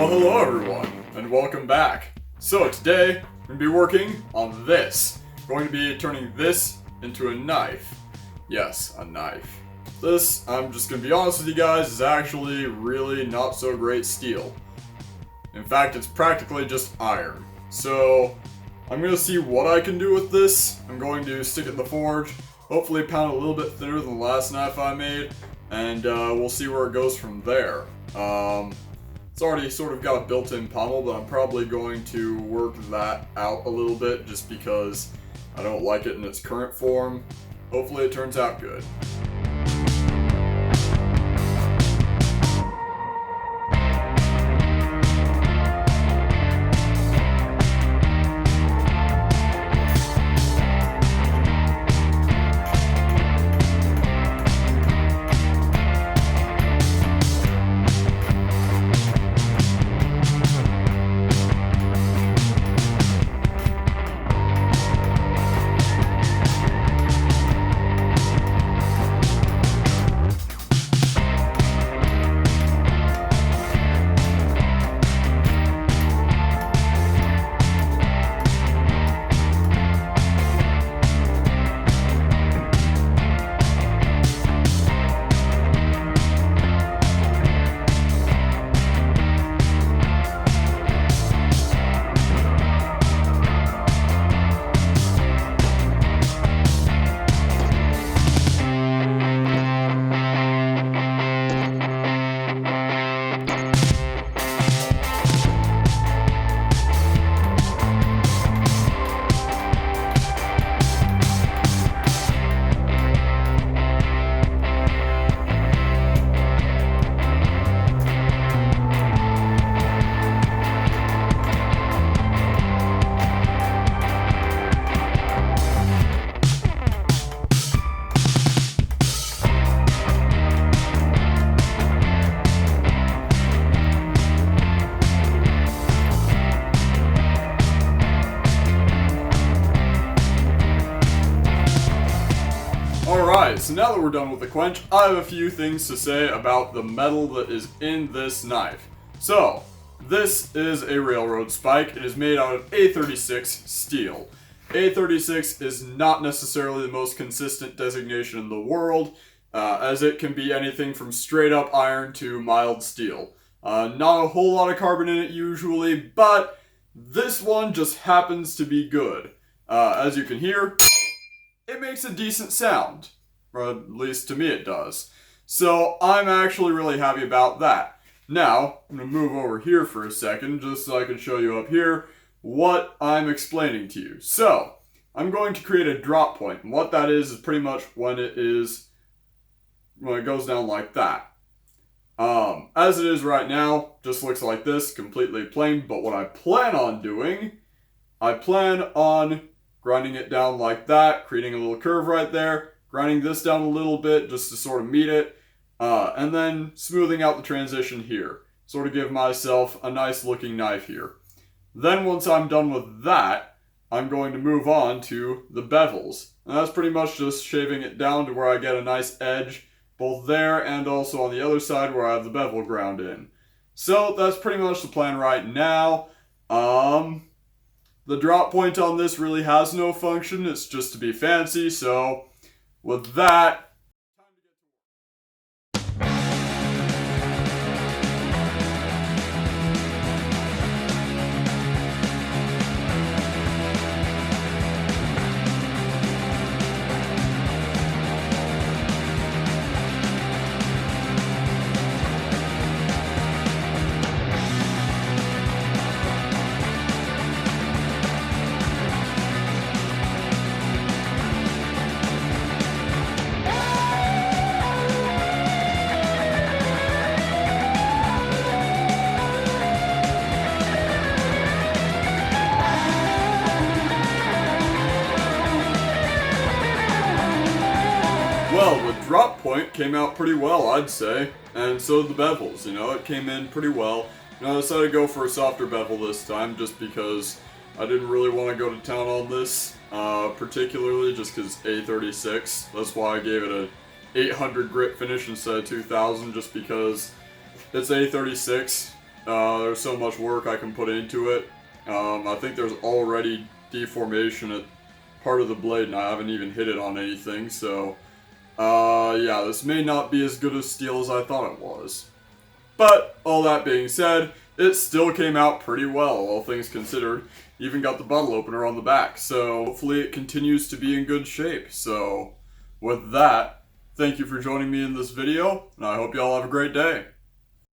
Well, hello everyone, and welcome back. So today, I'm going to be working on this. I'm going to be turning this into a knife. Yes, a knife. This, I'm just going to be honest with you guys, is actually really not so great steel. In fact, it's practically just iron. So, I'm going to see what I can do with this. I'm going to stick it in the forge, hopefully pound it a little bit thinner than the last knife I made, and we'll see where it goes from there. It's already sort of got a built-in pommel, but I'm probably going to work that out a little bit just because I don't like it in its current form. Hopefully it turns out good. Alright, so now that we're done with the quench, I have a few things to say about the metal that is in this knife. So, this is a railroad spike. It is made out of A36 steel. A36 is not necessarily the most consistent designation in the world, as it can be anything from straight up iron to mild steel. Not a whole lot of carbon in it usually, but this one just happens to be good. As you can hear, it makes a decent sound, or at least to me it does. So I'm actually really happy about that. Now, I'm going to move over here for a second, just so I can show you up here what I'm explaining to you. So, I'm going to create a drop point, and what that is pretty much when it goes down like that. As it is right now, just looks like this, completely plain, but what I plan on doing, I plan on grinding it down like that, creating a little curve right there, grinding this down a little bit just to sort of meet it, and then smoothing out the transition here. Sort of give myself a nice looking knife here. Then once I'm done with that, I'm going to move on to the bevels. And that's pretty much just shaving it down to where I get a nice edge, both there and also on the other side where I have the bevel ground in. So that's pretty much the plan right now. The drop point on this really has no function, it's just to be fancy, so with that, well, the drop point came out pretty well, I'd say, and so did the bevels, it came in pretty well. I decided to go for a softer bevel this time, just because I didn't really want to go to town on this, particularly just because A36, that's why I gave it a 800 grit finish instead of 2000, just because it's A36, There's so much work I can put into it. I think there's already deformation at part of the blade and I haven't even hit it on anything, so yeah, this may not be as good a steel as I thought it was. But, all that being said, it still came out pretty well, all things considered. Even got the bottle opener on the back, so hopefully it continues to be in good shape. So, with that, thank you for joining me in this video, and I hope y'all have a great day.